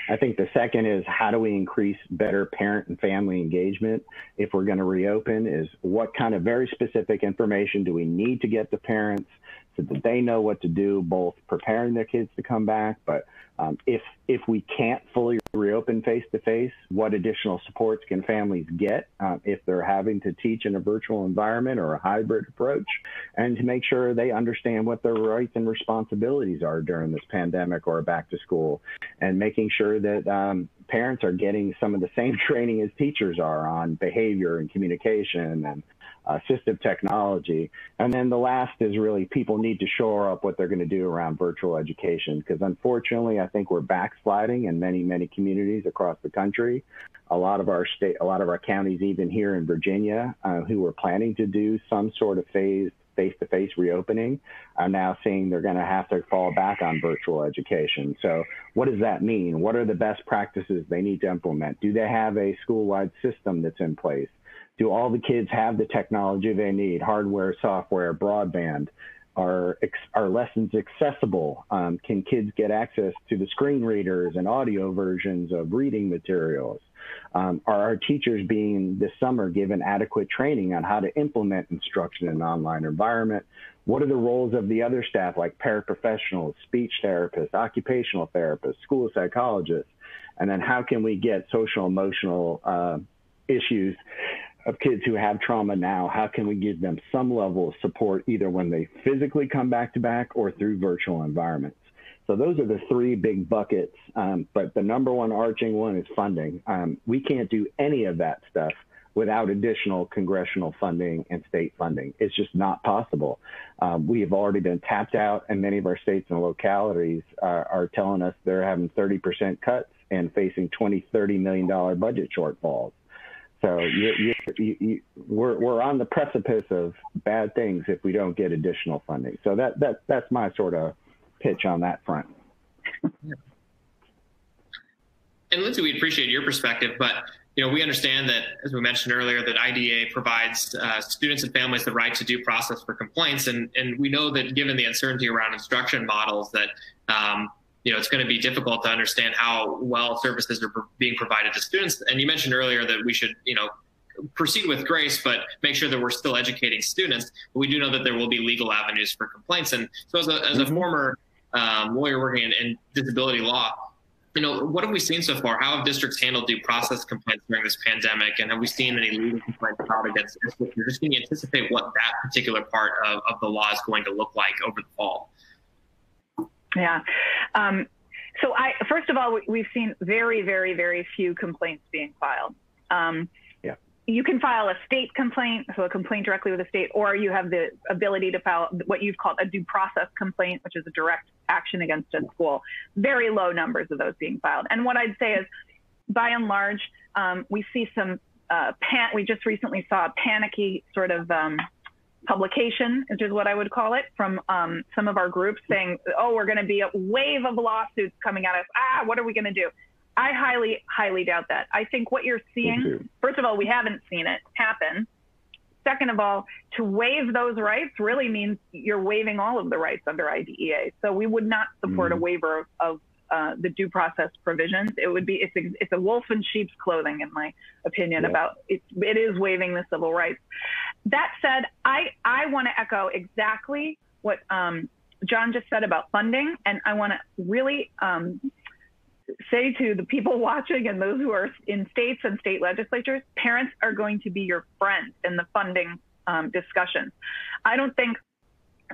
I think the second is, how do we increase better parent and family engagement if we're going to reopen? Is what kind of very specific information do we need to get to parents so that they know what to do, both preparing their kids to come back, but if we can't fully reopen face-to-face, what additional supports can families get if they're having to teach in a virtual environment or a hybrid approach, and to make sure they understand what their rights and responsibilities are during this pandemic or back to school, and making sure that parents are getting some of the same training as teachers are on behavior and communication and assistive technology. And then the last is really people need to shore up what they're going to do around virtual education, because unfortunately I think we're backsliding in many communities across the country. A lot of our counties, even here in Virginia, who were planning to do some sort of phased face-to-face reopening, are now saying they're going to have to fall back on virtual education. So what does that mean? What are the best practices they need to implement? Do they have a school-wide system that's in place? Do all the kids have the technology they need, hardware, software, broadband? Are lessons accessible? Can kids get access to the screen readers and audio versions of reading materials? Are our teachers being this summer given adequate training on how to implement instruction in an online environment? What are the roles of the other staff, like paraprofessionals, speech therapists, occupational therapists, school psychologists? And then how can we get social emotional issues of kids who have trauma now? How can we give them some level of support either when they physically come back to back or through virtual environments? So those are the three big buckets, but the number one arching one is funding. We can't do any of that stuff without additional congressional funding and state funding. It's just not possible. We have already been tapped out, and many of our states and localities are telling us they're having 30% cuts and facing $20–30 million budget shortfalls. So we're on the precipice of bad things if we don't get additional funding. So that's my sort of pitch on that front. And Lindsay, we appreciate your perspective, but we understand that, as we mentioned earlier, that IDEA provides students and families the right to due process for complaints, and we know that given the uncertainty around instruction models, that it's going to be difficult to understand how well services are being provided to students. And you mentioned earlier that we should, proceed with grace, but make sure that we're still educating students. But we do know that there will be legal avenues for complaints. And so as a former lawyer working in disability law, what have we seen so far? How have districts handled due process complaints during this pandemic? And have we seen any legal complaints filed against districts? We're just going to anticipate what that particular part of the law is going to look like over the fall. Yeah. So first of all, we've seen very few complaints being filed. You can file a state complaint, so a complaint directly with the state, or you have the ability to file what you've called a due process complaint, which is a direct action against a school. Very low numbers of those being filed. And what I'd say is, by and large, we see some we just recently saw a panicky sort of publication, which is what I would call it, from some of our groups saying, oh, we're going to be a wave of lawsuits coming at us. What are we going to do? I highly doubt that. I think what you're seeing, first of all, we haven't seen it happen. Second of all, to waive those rights really means you're waiving all of the rights under IDEA. So we would not support a waiver of the due process provisions. It would be, it's a wolf in sheep's clothing, in my opinion, about it is waiving the civil rights. That said, I want to echo exactly what John just said about funding. And I want to really say to the people watching and those who are in states and state legislatures, parents are going to be your friend in the funding discussions. I don't think,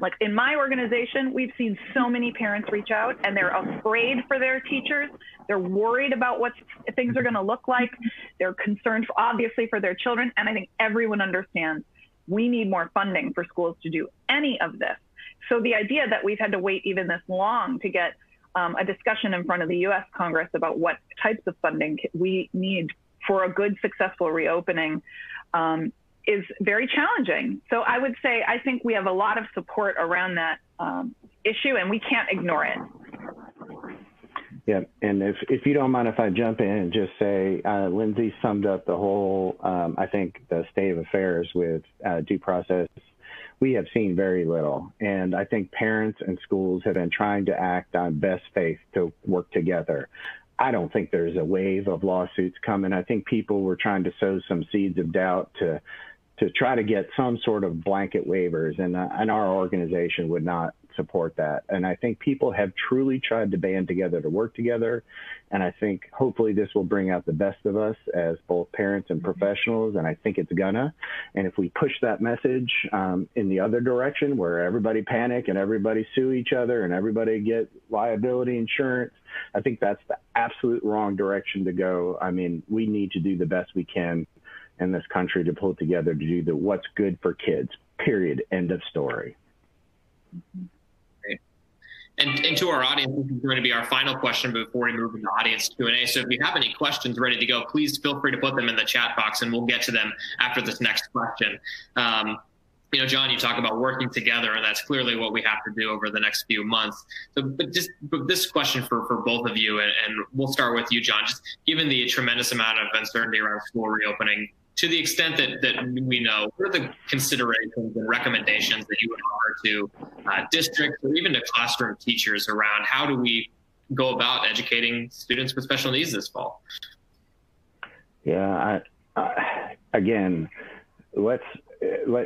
like in my organization, we've seen so many parents reach out and they're afraid for their teachers. They're worried about what things are going to look like. They're concerned, obviously, for their children. And I think everyone understands we need more funding for schools to do any of this. So the idea that we've had to wait even this long to get a discussion in front of the U.S. Congress about what types of funding we need for a good, successful reopening is very challenging. So I would say I think we have a lot of support around that issue, and we can't ignore it. Yeah, and if you don't mind if I jump in and just say, Lindsay summed up the whole, I think, the state of affairs with due process. We have seen very little, and I think parents and schools have been trying to act on best faith to work together. I don't think there's a wave of lawsuits coming. I think people were trying to sow some seeds of doubt to to try to get some sort of blanket waivers, and our organization would not support that. And I think people have truly tried to band together to work together, and I think hopefully this will bring out the best of us as both parents and professionals, and I think it's gonna. And if we push that message in the other direction, where everybody panic and everybody sue each other and everybody get liability insurance, I think that's the absolute wrong direction to go. I mean, we need to do the best we can in this country to pull together to do what's good for kids, period, end of story. Great. And to our audience, this is going to be our final question before we move into audience Q&A. So if you have any questions ready to go, please feel free to put them in the chat box and we'll get to them after this next question. You know, John, you talk about working together, and that's clearly what we have to do over the next few months. So, but this question for both of you, and we'll start with you, John, just given the tremendous amount of uncertainty around school reopening, to the extent that we know, what are the considerations and recommendations that you would offer to districts or even to classroom teachers around how do we go about educating students with special needs this fall? Yeah, again,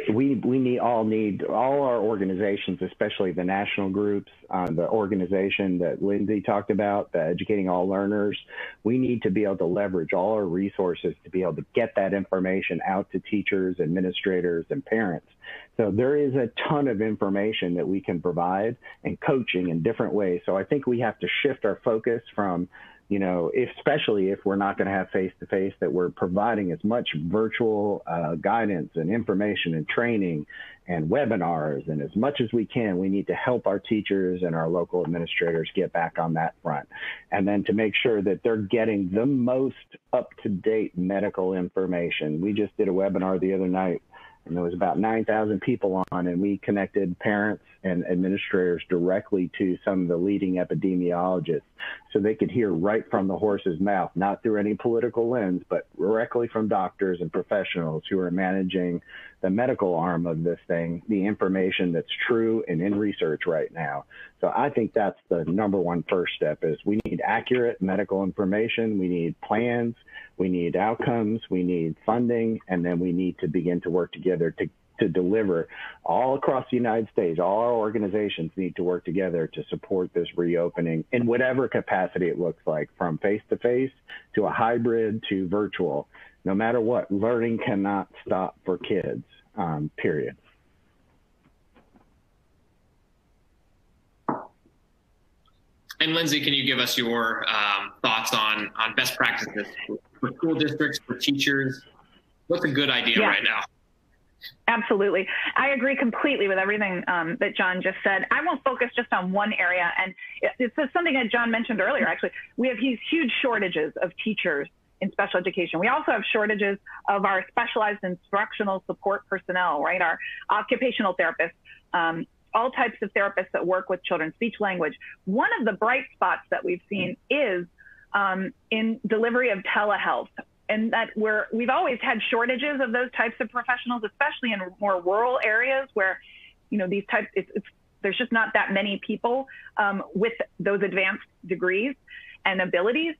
we all our organizations, especially the national groups, the organization that Lindsay talked about, the Educating All Learners, we need to be able to leverage all our resources to be able to get that information out to teachers, administrators, and parents. So there is a ton of information that we can provide and coaching in different ways. So I think we have to shift our focus from, you know, especially if we're not going to have face-to-face, that we're providing as much virtual guidance and information and training and webinars, and as much as we can, we need to help our teachers and our local administrators get back on that front. And then to make sure that they're getting the most up-to-date medical information. We just did a webinar the other night, and there was about 9,000 people on, and we connected parents and administrators directly to some of the leading epidemiologists so they could hear right from the horse's mouth, not through any political lens, but directly from doctors and professionals who are managing the medical arm of this thing, the information that's true and in research right now. So I think that's the number one first step, is we need accurate medical information, we need plans, we need outcomes, we need funding, and then we need to begin to work together to deliver all across the United States. All our organizations need to work together to support this reopening in whatever capacity it looks like, from face-to-face to a hybrid to virtual. No matter what, learning cannot stop for kids, period. And Lindsay, can you give us your thoughts on best practices for school districts, for teachers? What's a good idea right now? Absolutely. I agree completely with everything that John just said. I won't focus just on one area. And it's something that John mentioned earlier, actually. We have these huge shortages of teachers in special education. We also have shortages of our specialized instructional support personnel, right? Our occupational therapists, all types of therapists that work with children, speech language. One of the bright spots that we've seen is in delivery of telehealth. And that we've always had shortages of those types of professionals, especially in more rural areas where, you know, these types, there's just not that many people with those advanced degrees and abilities.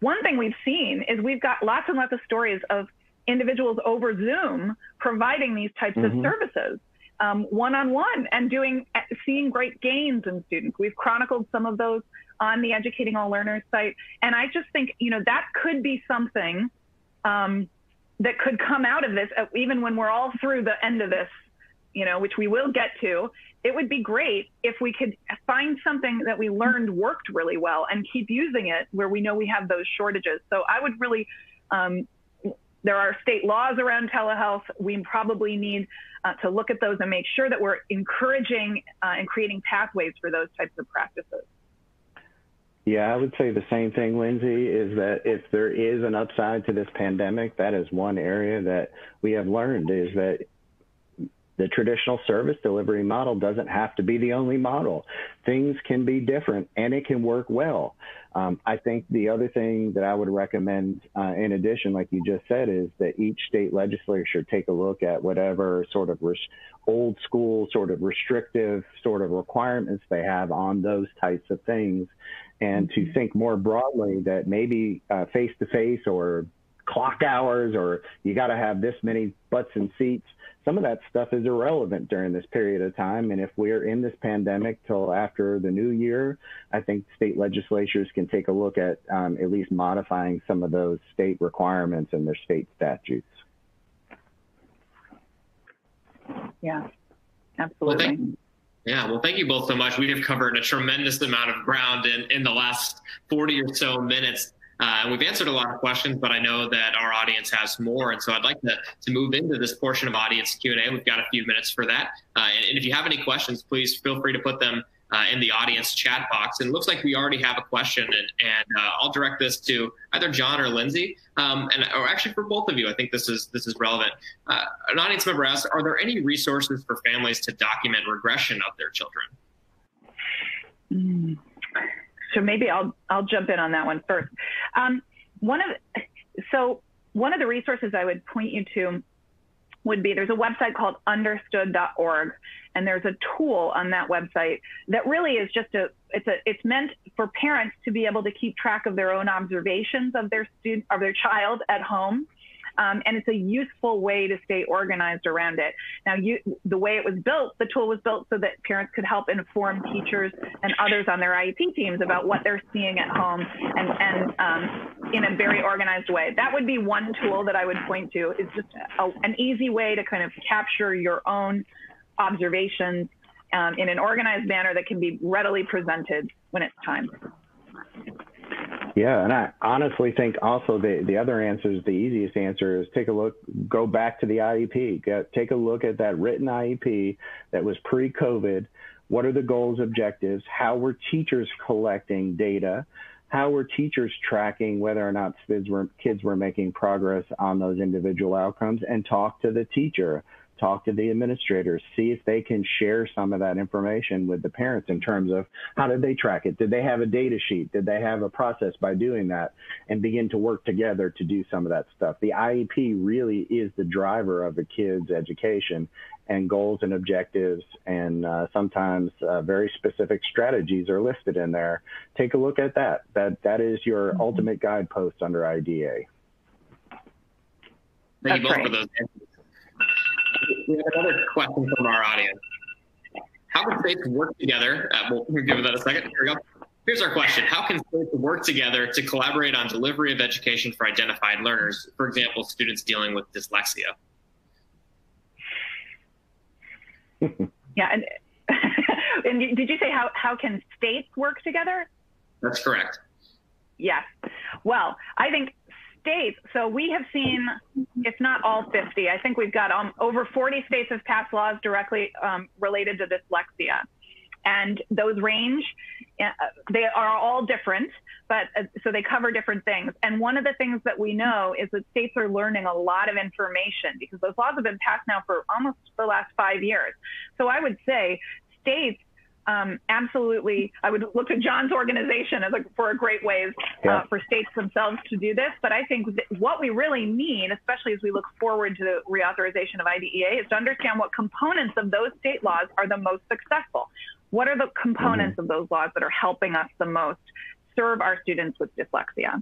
One thing we've seen is we've got lots and lots of stories of individuals over Zoom providing these types of services one-on-one and seeing great gains in students. We've chronicled some of those on the Educating All Learners site. And I just think, you know, that could be something that could come out of this, even when we're all through the end of this, you know, which we will get to. It would be great if we could find something that we learned worked really well and keep using it where we know we have those shortages. So I would really, there are state laws around telehealth. We probably need to look at those and make sure that we're encouraging and creating pathways for those types of practices. Yeah, I would say the same thing, Lindsay, is that if there is an upside to this pandemic, that is one area that we have learned, is that the traditional service delivery model doesn't have to be the only model. Things can be different and it can work well. I think the other thing that I would recommend, in addition, like you just said, is that each state legislature take a look at whatever sort of old school sort of restrictive sort of requirements they have on those types of things, and to think more broadly that maybe face-to-face or clock hours or you got to have this many butts and seats. Some of that stuff is irrelevant during this period of time. And if we're in this pandemic till after the new year, I think state legislatures can take a look at least modifying some of those state requirements and their state statutes. Yeah, absolutely. Well, thank you both so much. We have covered a tremendous amount of ground in the last 40 or so minutes. We've answered a lot of questions, but I know that our audience has more. And so I'd like to move into this portion of audience Q&A. We've got a few minutes for that. And if you have any questions, please feel free to put them in the audience chat box. And it looks like we already have a question, and I'll direct this to either John or Lindsay, or actually for both of you. I think this is relevant. An audience member asked, are there any resources for families to document regression of their children? So maybe I'll jump in on that one first. One of the resources I would point you to would be, there's a website called understood.org, and there's a tool on that website that really is just it's meant for parents to be able to keep track of their own observations of their child at home. And it's a useful way to stay organized around it. Now, the way it was built, the tool was built so that parents could help inform teachers and others on their IEP teams about what they're seeing at home, and in a very organized way. That would be one tool that I would point to, is just an easy way to kind of capture your own observations in an organized manner that can be readily presented when it's time. Yeah, and I honestly think also the other answer is, the easiest answer is go back to the IEP, take a look at that written IEP that was pre-COVID. What are the goals, objectives? How were teachers collecting data? How were teachers tracking whether or not kids were making progress on those individual outcomes? And talk to the teacher. Talk to the administrators, see if they can share some of that information with the parents in terms of how did they track it? Did they have a data sheet? Did they have a process by doing that, and begin to work together to do some of that stuff? The IEP really is the driver of a kid's education, and goals and objectives, and sometimes very specific strategies are listed in there. Take a look at that. That is your ultimate guidepost under IDEA. Thank you both for those answers. We have another question from our audience. How can states work together? We'll give that a second. Here we go. Here's our question. How can states work together to collaborate on delivery of education for identified learners? For example, students dealing with dyslexia. Yeah, and did you say how can states work together? That's correct. Yes. Well, I think states, so we have seen, if not all 50, I think we've got over 40 states have passed laws directly related to dyslexia. And those range, they are all different, but so they cover different things. And one of the things that we know is that states are learning a lot of information, because those laws have been passed now for almost the last 5 years. So I would say states, absolutely, I would look to John's organization for a great ways for states themselves to do this. But I think what we really need, especially as we look forward to the reauthorization of IDEA, is to understand what components of those state laws are the most successful. What are the components of those laws that are helping us the most serve our students with dyslexia?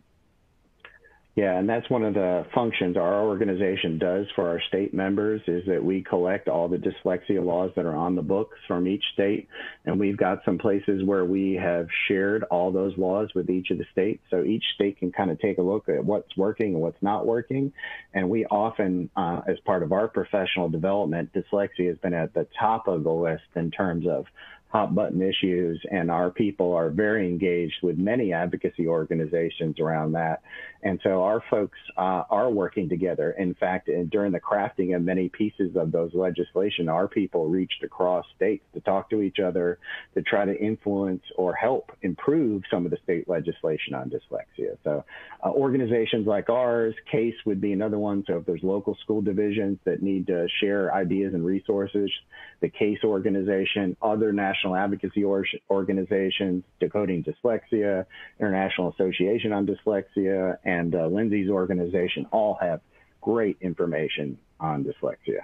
Yeah, and that's one of the functions our organization does for our state members, is that we collect all the dyslexia laws that are on the books from each state. And we've got some places where we have shared all those laws with each of the states. So each state can kind of take a look at what's working and what's not working. And we often, as part of our professional development, dyslexia has been at the top of the list in terms of hot button issues, and our people are very engaged with many advocacy organizations around that. And so our folks are working together. In fact, during the crafting of many pieces of those legislation, our people reached across states to talk to each other, to try to influence or help improve some of the state legislation on dyslexia. So organizations like ours, CASE would be another one. So if there's local school divisions that need to share ideas and resources, the CASE organization, other national advocacy organizations, Decoding Dyslexia, International Association on Dyslexia, and Lindsay's organization all have great information on dyslexia.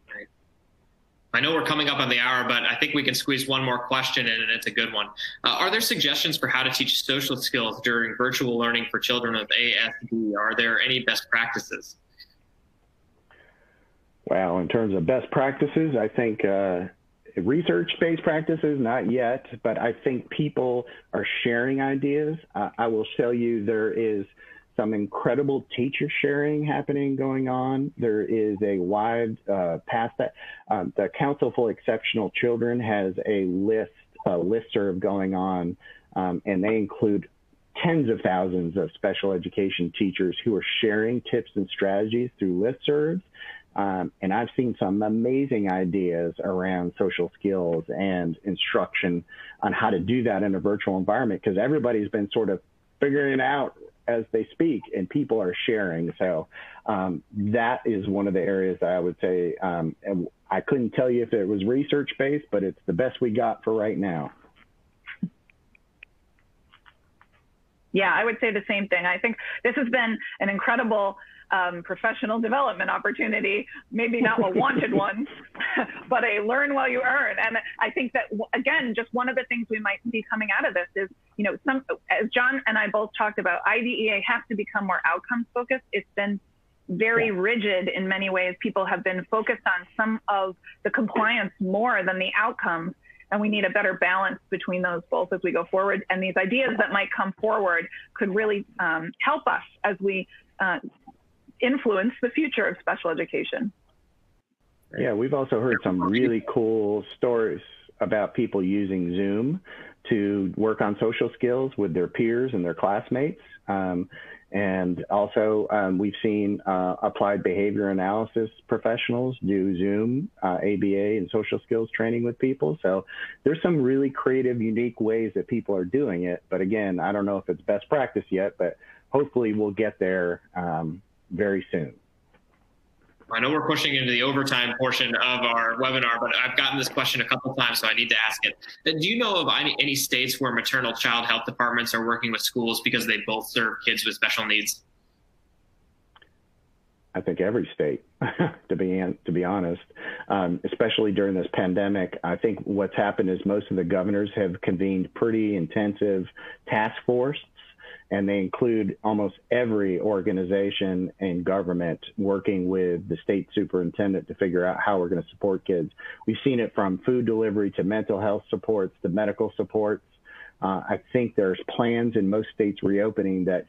Great. I know we're coming up on the hour, but I think we can squeeze one more question in, and it's a good one. Are there suggestions for how to teach social skills during virtual learning for children with ASD? Are there any best practices? Well, in terms of best practices, I think research-based practices, not yet, but I think people are sharing ideas. I will tell you there is some incredible teacher sharing going on. There is a wide past that. The Council for Exceptional Children has a listserv going on, and they include tens of thousands of special education teachers who are sharing tips and strategies through listservs. And I've seen some amazing ideas around social skills and instruction on how to do that in a virtual environment, because everybody's been sort of figuring it out as they speak, and people are sharing. So that is one of the areas that I would say, and I couldn't tell you if it was research-based, but it's the best we got for right now. Yeah, I would say the same thing. I think this has been an incredible professional development opportunity, maybe not a wanted one, but a learn while you earn. And I think that, again, just one of the things we might be coming out of this is, you know, as John and I both talked about, IDEA has to become more outcomes focused. It's been very rigid in many ways. People have been focused on some of the compliance more than the outcomes. And we need a better balance between those both as we go forward. And these ideas that might come forward could really help us as we influence the future of special education. Yeah, we've also heard some really cool stories about people using Zoom to work on social skills with their peers and their classmates. And also we've seen applied behavior analysis professionals do Zoom, ABA, and social skills training with people. So there's some really creative, unique ways that people are doing it. But again, I don't know if it's best practice yet, but hopefully we'll get there very soon. I know we're pushing into the overtime portion of our webinar, but I've gotten this question a couple of times, so I need to ask it. Do you know of any states where maternal child health departments are working with schools because they both serve kids with special needs? I think every state, to be honest, especially during this pandemic. I think what's happened is most of the governors have convened pretty intensive task force, and they include almost every organization and government working with the state superintendent to figure out how we're going to support kids. We've seen it from food delivery to mental health supports to medical supports. I think there's plans in most states reopening that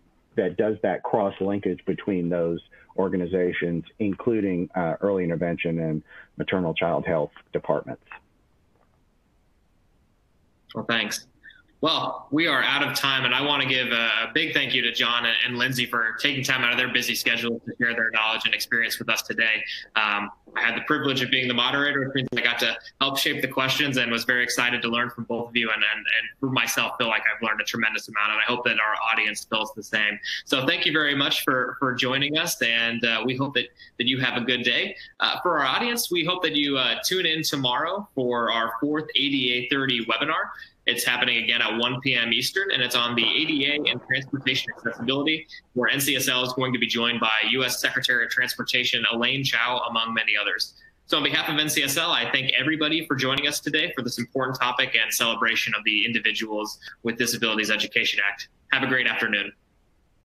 does that cross-linkage between those organizations, including early intervention and maternal child health departments. Well, thanks. Well, we are out of time, and I want to give a big thank you to John and Lindsay for taking time out of their busy schedule to share their knowledge and experience with us today. I had the privilege of being the moderator, which means I got to help shape the questions and was very excited to learn from both of you, and for myself, feel like I've learned a tremendous amount, and I hope that our audience feels the same. So thank you very much for joining us, and we hope that you have a good day. For our audience, we hope that you tune in tomorrow for our 4th ADA 30 webinar. It's happening again at 1 p.m. Eastern, and it's on the ADA and transportation accessibility, where NCSL is going to be joined by U.S. Secretary of Transportation Elaine Chao, among many others. So on behalf of NCSL, I thank everybody for joining us today for this important topic and celebration of the Individuals with Disabilities Education Act. Have a great afternoon.